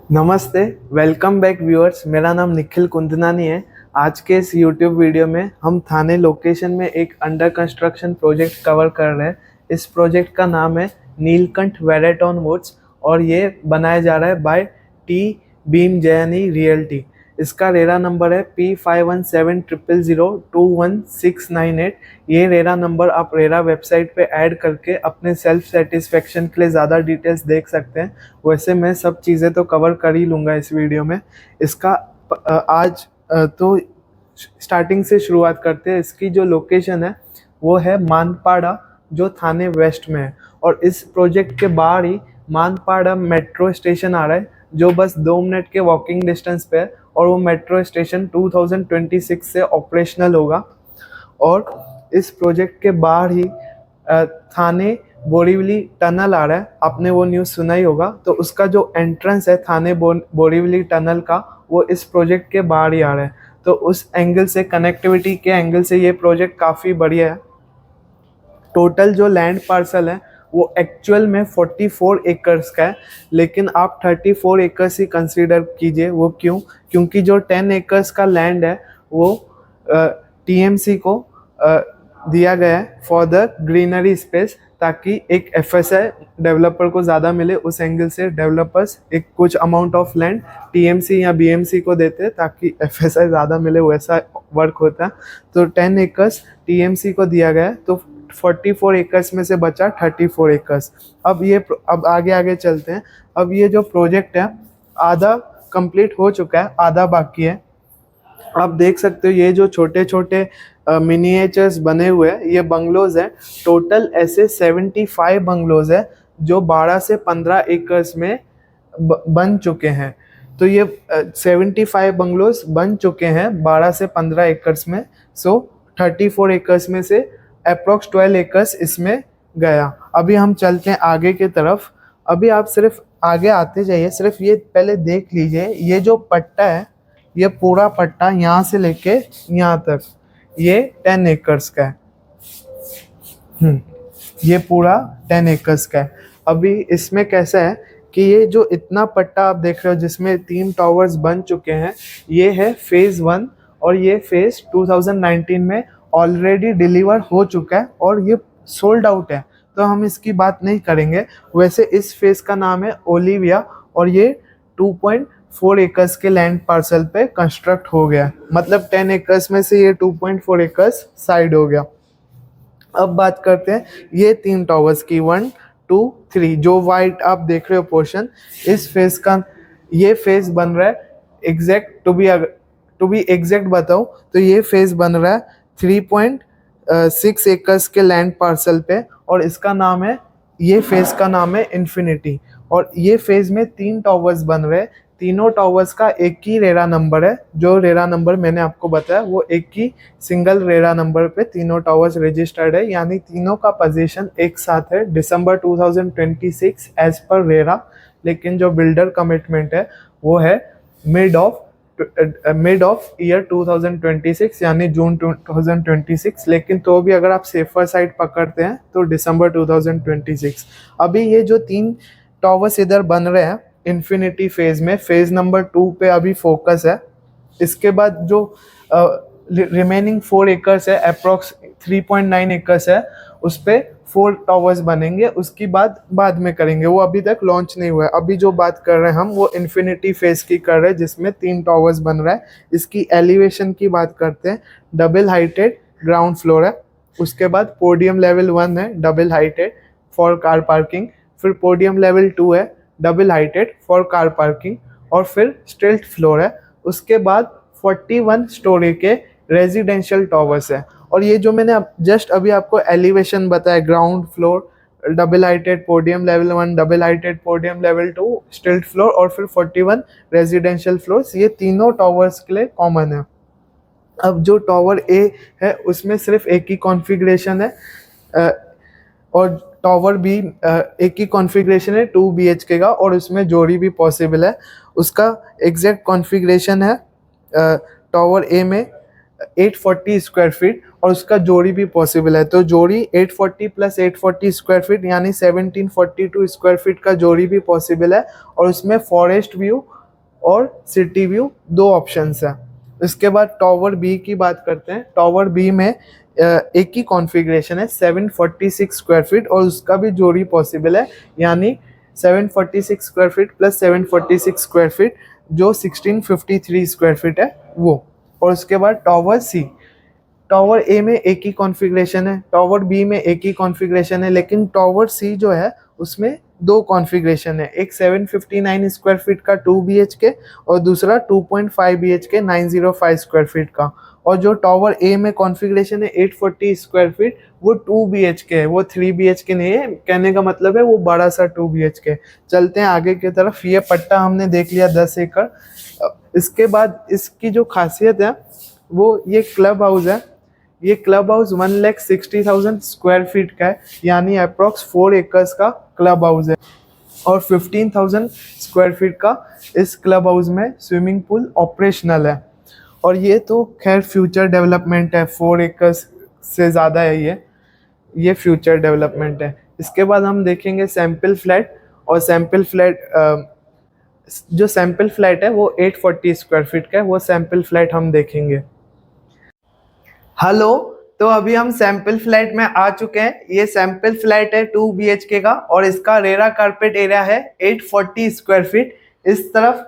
नमस्ते, welcome back viewers. मेरा नाम निखिल कुंदनानी है। आज के इस यूट्यूब वीडियो में हम थाने लोकेशन में एक अंडर कंस्ट्रक्शन प्रोजेक्ट कवर कर रहे हैं। इस प्रोजेक्ट का नाम है नीलकंठ वेरेटॉन वुड्स और ये बनाया जा रहा है बाय टी बीम जयनी रियल्टी। इसका रेरा नंबर है P5170021698। ये रेरा नंबर आप रेरा वेबसाइट पे ऐड करके अपने सेल्फ सेटिस्फेक्शन के लिए ज़्यादा डिटेल्स देख सकते हैं। वैसे मैं सब चीज़ें तो कवर कर ही लूँगा इस वीडियो में। इसका आज तो स्टार्टिंग से शुरुआत करते हैं। इसकी जो लोकेशन है वो है मानपाड़ा, जो थाने वेस्ट में है। और इस प्रोजेक्ट के बाहर ही मानपाड़ा मेट्रो स्टेशन आ रहा है, जो बस 2 मिनट के वॉकिंग डिस्टेंस पे है। और वो मेट्रो स्टेशन 2026 से ऑपरेशनल होगा। और इस प्रोजेक्ट के बाहर ही थाने बोरीवली टनल आ रहा है। आपने वो न्यूज़ सुना ही होगा। तो उसका जो एंट्रेंस है थाने बोरीवली टनल का, वो इस प्रोजेक्ट के बाहर ही आ रहा है। तो उस एंगल से, कनेक्टिविटी के एंगल से, ये प्रोजेक्ट काफ़ी बढ़िया है। टोटल जो लैंड पार्सल है वो एक्चुअल में 44 एकर्स का है, लेकिन आप 34 एकर्स ही कंसीडर कीजिए। वो क्यों? क्योंकि जो 10 एकर्स का लैंड है वो टीएमसी को दिया गया है फॉर द ग्रीनरी स्पेस, ताकि एक एफएसआई डेवलपर को ज़्यादा मिले। उस एंगल से डेवलपर्स एक कुछ अमाउंट ऑफ लैंड टीएमसी या बीएमसी को देते हैं ताकि एफएसआई ज़्यादा मिले, वैसा वर्क होता है। तो 10 एकर्स टीएमसी को दिया गया है, तो 44 एकर्स में से बचा 34 एकर्स। अब आगे आगे चलते हैं। अब ये जो प्रोजेक्ट है आधा कंप्लीट हो चुका है, आधा बाकी है। आप देख सकते हो ये जो छोटे छोटे मिनिएचर्स बने हुए हैं, ये बंगलोज हैं। टोटल ऐसे 75 बंगलोज है जो 12 से 15 एकर्स में बन चुके हैं। तो ये 75 बंगलोज बन चुके हैं 12 से 15 एकर्स में। सो 34 एकर्स में से अप्रोक्स 12 एकर्स इसमें गया। अभी हम चलते हैं आगे की तरफ। अभी आप सिर्फ आगे आते जाइए, सिर्फ ये पहले देख लीजिए। ये जो पट्टा है, ये पूरा पट्टा यहाँ से लेके यहाँ तक, ये 10 एकर्स का है। ये पूरा 10 एकर्स का है। अभी इसमें कैसा है कि ये जो इतना पट्टा आप देख रहे हो जिसमें 3 टावर्स बन चुके हैं, ये है फेज़ 1। और ये फेज़ 2019 में ऑलरेडी डिलीवर हो चुका है और ये सोल्ड आउट है, तो हम इसकी बात नहीं करेंगे। वैसे इस फेज़ का नाम है ओलिविया और ये 2.4 एकर्स के लैंड पार्सल पे कंस्ट्रक्ट हो गया। मतलब 10 एकर्स में से ये 2.4 एकर्स साइड हो गया। अब बात करते हैं ये 3 टावर्स की, 1 2 3, जो वाइट आप देख रहे हो पोर्शन, इस फेज का ये फेज बन रहा है एग्जैक्ट। टू बी एग्जैक्ट बताऊं तो ये फेज बन रहा है 3.6 एकर्स के लैंड पार्सल पे, और इसका नाम है, ये फेज का नाम है इन्फिनिटी। और ये फेज में 3 टावर्स बन रहे हैं। तीनों टावर्स का एक ही रेरा नंबर है। जो रेरा नंबर मैंने आपको बताया वो एक ही सिंगल रेरा नंबर पे तीनों टावर्स रजिस्टर्ड है, यानी तीनों का पोजीशन एक साथ है दिसंबर 2026 एज पर रेरा। लेकिन जो बिल्डर कमिटमेंट है वो है मिड ऑफ ईयर 2026, यानी जून 2026। लेकिन तो भी अगर आप सेफर साइड पकड़ते हैं तो दिसंबर 2026। अभी ये जो 3 टावर्स इधर बन रहे हैं इन्फिनिटी फेज में, फेज नंबर 2 पे अभी फोकस है। इसके बाद जो रिमेनिंग 4 एकर्स है, अप्रोक्स 3.9 एकर्स है, उस पे 4 टावर्स बनेंगे। उसकी बाद में करेंगे, वो अभी तक लॉन्च नहीं हुआ है। अभी जो बात कर रहे हैं हम वो इन्फिनिटी फेज की कर रहे हैं, जिसमें 3 टावर्स बन रहा है। इसकी एलिवेशन की बात करते हैं। डबल हाइटेड ग्राउंड फ्लोर है। उसके बाद पोडियम लेवल 1 है double heighted for car parking. फिर पोडियम लेवल 2 है double heighted for car parking. और फिर स्टिल्ट फ्लोर है। उसके बाद 41 स्टोरी के रेजिडेंशियल टावर्स है। और ये जो मैंने जस्ट अभी आपको एलिवेशन बताया, ground floor double heighted podium level 1, double heighted podium level 2, स्टिल्ट फ्लोर और फिर 41 रेजिडेंशियल फ्लोर्स, ये तीनों टावर्स के लिए कॉमन है। अब जो टावर ए है उसमें सिर्फ एक ही कॉन्फ़िगरेशन है, और टावर बी एक ही कॉन्फ़िगरेशन है 2 BHK का, और उसमें जोड़ी भी पॉसिबल है। उसका एग्जैक्ट कॉन्फ़िगरेशन है टावर ए में 840 स्क्वायर फीट और उसका जोड़ी भी पॉसिबल है। तो जोड़ी 840 प्लस 840 स्क्वायर फीट यानी 1742 स्क्वायर फीट का जोड़ी भी पॉसिबल है, और उसमें फॉरेस्ट व्यू और सिटी व्यू दो ऑप्शंस हैं। इसके बाद टावर बी की बात करते हैं। टावर बी में एक ही कॉन्फ़िगरेशन है 746 स्क्वायर फीट, और उसका भी जोड़ी पॉसिबल है, यानी 746 square feet plus 746 square feet जो 1653 स्क्वायर फीट है वो। और उसके बाद टावर सी, टावर ए में एक ही कॉन्फ़िगरेशन है, टावर बी में एक ही कॉन्फ़िगरेशन है, लेकिन टावर सी जो है उसमें दो कॉन्फ़िगरेशन है, एक 759 स्क्वायर फीट का 2 BHK और दूसरा 2.5 BHK 905 स्क्वायर फीट का। और जो टावर ए में कॉन्फ़िगरेशन है 840 स्क्वायर फीट वो 2 BHK है, वो 3 BHK नहीं है, कहने का मतलब है वो बड़ा सा 2 BHK। चलते हैं आगे की तरफ। ये पट्टा हमने देख लिया 10 एकड़। इसके बाद इसकी जो खासियत है वो ये क्लब हाउस है। ये क्लब हाउस 1,60,000 स्क्वायर फीट का है, यानी अप्रॉक्स 4 एकर्स का क्लब हाउस है, और 15,000 स्क्वायर फीट का इस क्लब हाउस में स्विमिंग पूल ऑपरेशनल है। और ये तो खैर फ्यूचर डेवलपमेंट है, 4 एकर्स से ज़्यादा है ये फ्यूचर डेवलपमेंट है। इसके बाद हम देखेंगे सैंपल फ्लैट, और सैंपल फ्लैट जो सैंपल फ्लैट है वो 840 स्क्वायर फीट का है, वो सैंपल फ्लैट हम देखेंगे। हेलो, तो अभी हम सैंपल फ्लैट में आ चुके हैं। ये सैंपल फ्लैट है 2 BHK का, और इसका रेरा कारपेट एरिया है 840 स्क्वायर फीट। इस तरफ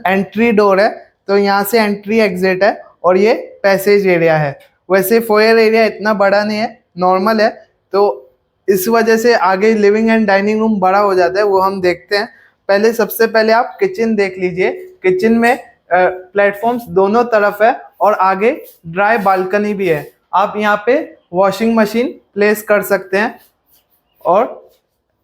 एंट्री डोर है, तो यहाँ से एंट्री एग्जिट है, और ये पैसेज एरिया है। वैसे फोयर एरिया इतना बड़ा नहीं है, नॉर्मल है, तो इस वजह से आगे लिविंग एंड डाइनिंग रूम बड़ा हो जाता है, वो हम देखते हैं। पहले सबसे पहले आप किचन देख लीजिए। किचन में प्लेटफॉर्म्स दोनों तरफ है, और आगे ड्राई बालकनी भी है। आप यहाँ पे वॉशिंग मशीन प्लेस कर सकते हैं। और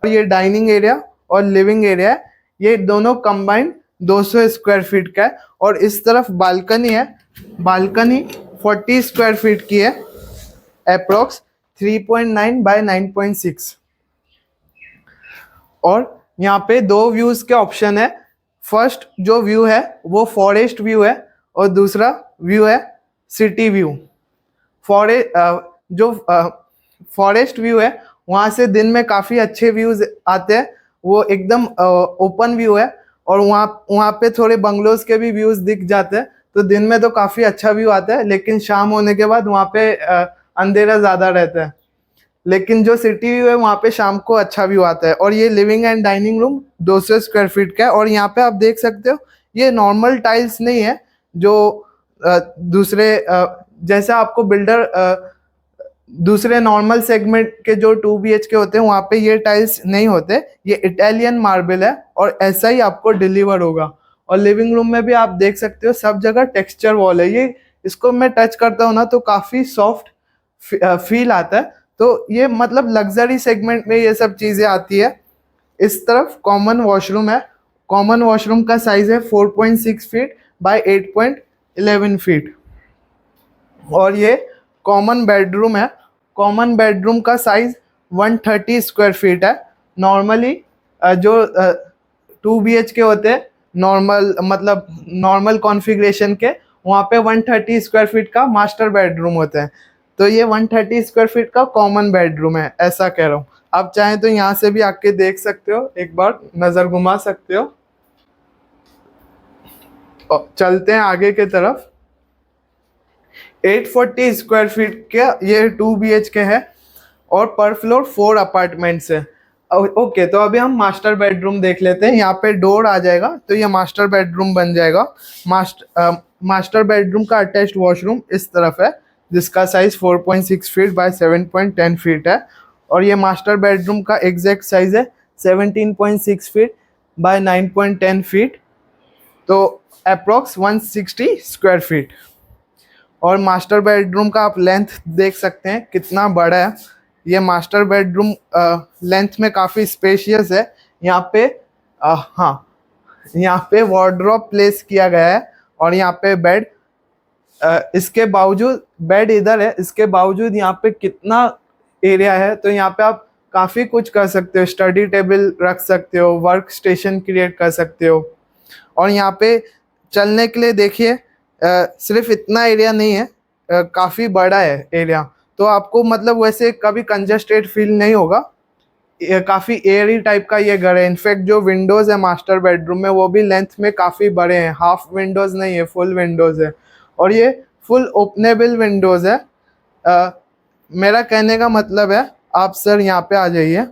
ये डाइनिंग एरिया और लिविंग एरिया है, ये दोनों कंबाइंड 200 स्क्वायर फीट का है। और इस तरफ बालकनी है, बालकनी 40 स्क्वायर फीट की है, अप्रोक्स 3.9 बाय 9.6। और यहाँ पे दो व्यूज के ऑप्शन है। फर्स्ट जो व्यू है वो फॉरेस्ट व्यू है, और दूसरा व्यू है सिटी व्यू। जो फॉरेस्ट व्यू है वहाँ से दिन में काफ़ी अच्छे व्यूज आते हैं, वो एकदम ओपन व्यू है, और वहाँ पे थोड़े बंगलोज के भी व्यूज दिख जाते हैं, तो दिन में तो काफ़ी अच्छा व्यू आता है, लेकिन शाम होने के बाद वहाँ पे अंधेरा ज़्यादा रहता है। लेकिन जो सिटी व्यू है वहाँ पे शाम को अच्छा व्यू आता है। और ये living and dining room 200 square feet का है, और यहाँ पे आप देख सकते हो ये नॉर्मल टाइल्स नहीं है, जो दूसरे जैसा आपको बिल्डर दूसरे नॉर्मल सेगमेंट के जो 2 BHK होते हैं वहाँ पे ये टाइल्स नहीं होते, ये इटालियन मार्बल है, और ऐसा ही आपको डिलीवर होगा। और लिविंग रूम में भी आप देख सकते हो सब जगह टेक्सचर वॉल है। ये इसको मैं टच करता हूँ ना तो काफ़ी सॉफ्ट फील आता है, तो ये मतलब लग्जरी सेगमेंट में ये सब चीज़ें आती है। इस तरफ कॉमन वॉशरूम है। कॉमन वॉशरूम का साइज़ है 4.6 फीट बाय 8.11 फीट। और ये कॉमन बेडरूम है। कॉमन बेडरूम का साइज़ 130 स्क्वायर फीट है। नॉर्मली जो 2 BHK होते हैं नॉर्मल, मतलब नॉर्मल कॉन्फ़िगरेशन के, वहाँ पे 130 स्क्वायर फीट का मास्टर बेडरूम होता है। तो ये 130 स्क्वायर फीट का कॉमन बेडरूम है, ऐसा कह रहा हूँ। आप चाहें तो यहाँ से भी आके देख सकते हो, एक बार नज़र घुमा सकते हो। और चलते हैं आगे की तरफ। 840 स्क्वायर फीट का ये 2 BHK है, और पर फ्लोर 4 अपार्टमेंट्स है। ओके, तो अभी हम मास्टर बेडरूम देख लेते हैं। यहाँ पे डोर आ जाएगा तो ये मास्टर बेडरूम बन जाएगा। मास्टर बेडरूम का अटैच्ड वॉशरूम इस तरफ है, जिसका साइज 4.6 फीट बाय 7.10 फीट है। और ये मास्टर बेडरूम का एग्जैक्ट साइज है 17.6 फीट बाय 9.10 फीट, तो अप्रोक्स 160 स्क्वायर फीट। और मास्टर बेडरूम का आप लेंथ देख सकते हैं कितना बड़ा है। ये मास्टर बेडरूम लेंथ में काफ़ी स्पेशियस है। यहाँ पे हाँ, यहाँ पे वार्डरोब प्लेस किया गया है, और यहाँ पे बेड, इसके बावजूद बेड इधर है, इसके बावजूद यहाँ पे कितना एरिया है, तो यहाँ पे आप काफ़ी कुछ कर सकते हो। स्टडी टेबल रख सकते हो, वर्क स्टेशन क्रिएट कर सकते हो। और यहाँ पे चलने के लिए देखिए सिर्फ इतना एरिया नहीं है, काफ़ी बड़ा है एरिया, तो आपको मतलब वैसे कभी कंजस्टेड फील नहीं होगा। ये काफ़ी एयरी टाइप का ये घर है। इनफैक्ट जो विंडोज़ है मास्टर बेडरूम में वो भी लेंथ में काफ़ी बड़े हैं, हाफ विंडोज़ नहीं है, फुल विंडोज़ है। और ये फुल ओपनेबल विंडोज़ है। मेरा कहने का मतलब है, आप सर यहाँ पे आ जाइए।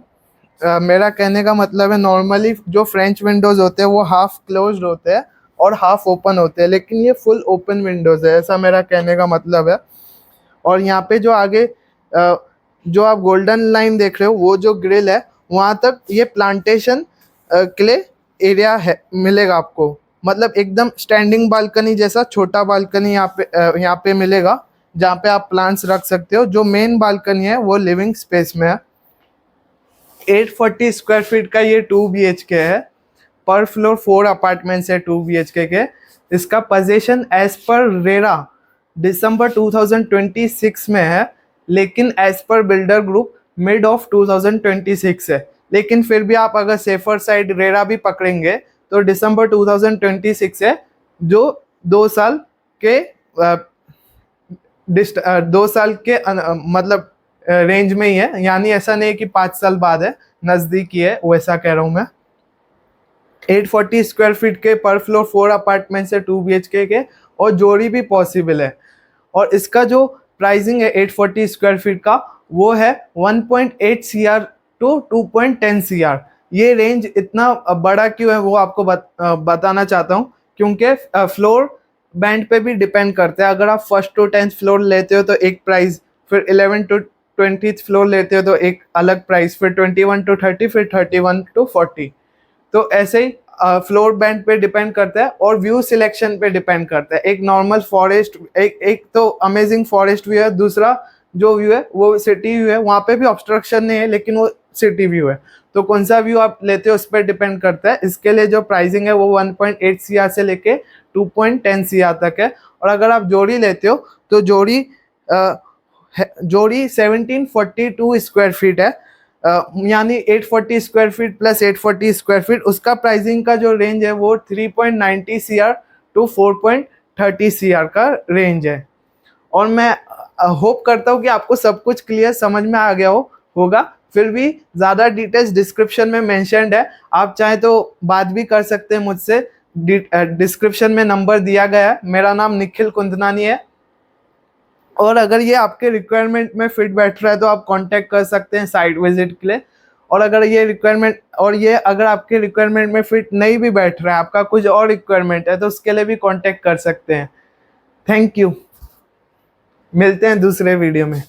मेरा कहने का मतलब है नॉर्मली जो फ्रेंच विंडोज़ होते हैं वो हाफ क्लोज्ड होते हैं और हाफ ओपन होते हैं, लेकिन ये फुल ओपन विंडोज़ है, ऐसा मेरा कहने का मतलब है। और यहाँ पे जो आगे जो आप गोल्डन लाइन देख रहे हो, वो जो ग्रिल है वहाँ तक ये प्लांटेशन के लिए एरिया है, मिलेगा आपको। मतलब एकदम स्टैंडिंग बालकनी जैसा छोटा बालकनी यहाँ पे मिलेगा, जहाँ पे आप प्लांट्स रख सकते हो। जो मेन बालकनी है वो लिविंग स्पेस में है। 840 स्क्वायर फीट का ये 2 BHK है। पर फ्लोर 4 अपार्टमेंट्स है 2 BHK के। इसका पोजीशन एज पर रेरा दिसंबर 2026 में है, लेकिन as per builder group mid of 2026 है। लेकिन फिर भी आप अगर सेफर साइड रेरा भी पकड़ेंगे तो दिसंबर 2026 है, जो 2 साल के 2 साल के मतलब रेंज में ही है। यानी ऐसा नहीं है कि 5 साल बाद है, नज़दीक ही है, वैसा कह रहा हूँ मैं। 840 स्क्वायर फीट के पर फ्लोर 4 अपार्टमेंट्स है 2 BHK के, और जोड़ी भी पॉसिबल है। और इसका जो प्राइसिंग है 840 स्क्वायर फीट का, वो है 1.8 CR टू 2.10 CR। ये रेंज इतना बड़ा क्यों है वो आपको बताना चाहता हूँ, क्योंकि फ्लोर बैंड पे भी डिपेंड करता है। अगर आप फर्स्ट टू 10th फ्लोर लेते हो तो एक प्राइस, फिर 11 टू 20th फ्लोर लेते हो तो एक अलग प्राइस, फिर 21 टू 30, फिर 31 टू 40। तो ऐसे ही फ्लोर बैंड पे डिपेंड करता है और व्यू सिलेक्शन पे डिपेंड करता है। एक नॉर्मल फॉरेस्ट, एक तो अमेजिंग फॉरेस्ट व्यू है, दूसरा जो व्यू है वो सिटी व्यू है। वहाँ पे भी ऑब्स्ट्रक्शन नहीं है, लेकिन वो सिटी व्यू है। तो कौन सा व्यू आप लेते हो उस पर डिपेंड करता है। इसके लिए जो प्राइसिंग है वो 1.8 CR से लेके 2.10 CR तक है। और अगर आप जोड़ी लेते हो तो जोड़ी 1742 स्क्वायर फीट है। यानी 840 square feet plus 840 square feet, उसका प्राइसिंग का जो रेंज है वो 3.90 CR टू 4.30 CR का रेंज है। और मैं होप करता हूँ कि आपको सब कुछ क्लियर समझ में आ गया होगा। फिर भी ज़्यादा डिटेल्स डिस्क्रिप्शन में मेंशन्ड है, आप चाहे तो बात भी कर सकते हैं मुझसे। डिस्क्रिप्शन में नंबर दिया गया है। मेरा नाम निखिल कुंदनानी है। और अगर ये आपके रिक्वायरमेंट में फिट बैठ रहा है तो आप कांटेक्ट कर सकते हैं साइट विजिट के लिए। और अगर ये अगर आपके रिक्वायरमेंट में फिट नहीं भी बैठ रहा है, आपका कुछ और रिक्वायरमेंट है, तो उसके लिए भी कांटेक्ट कर सकते हैं। Thank you. मिलते हैं दूसरे वीडियो में।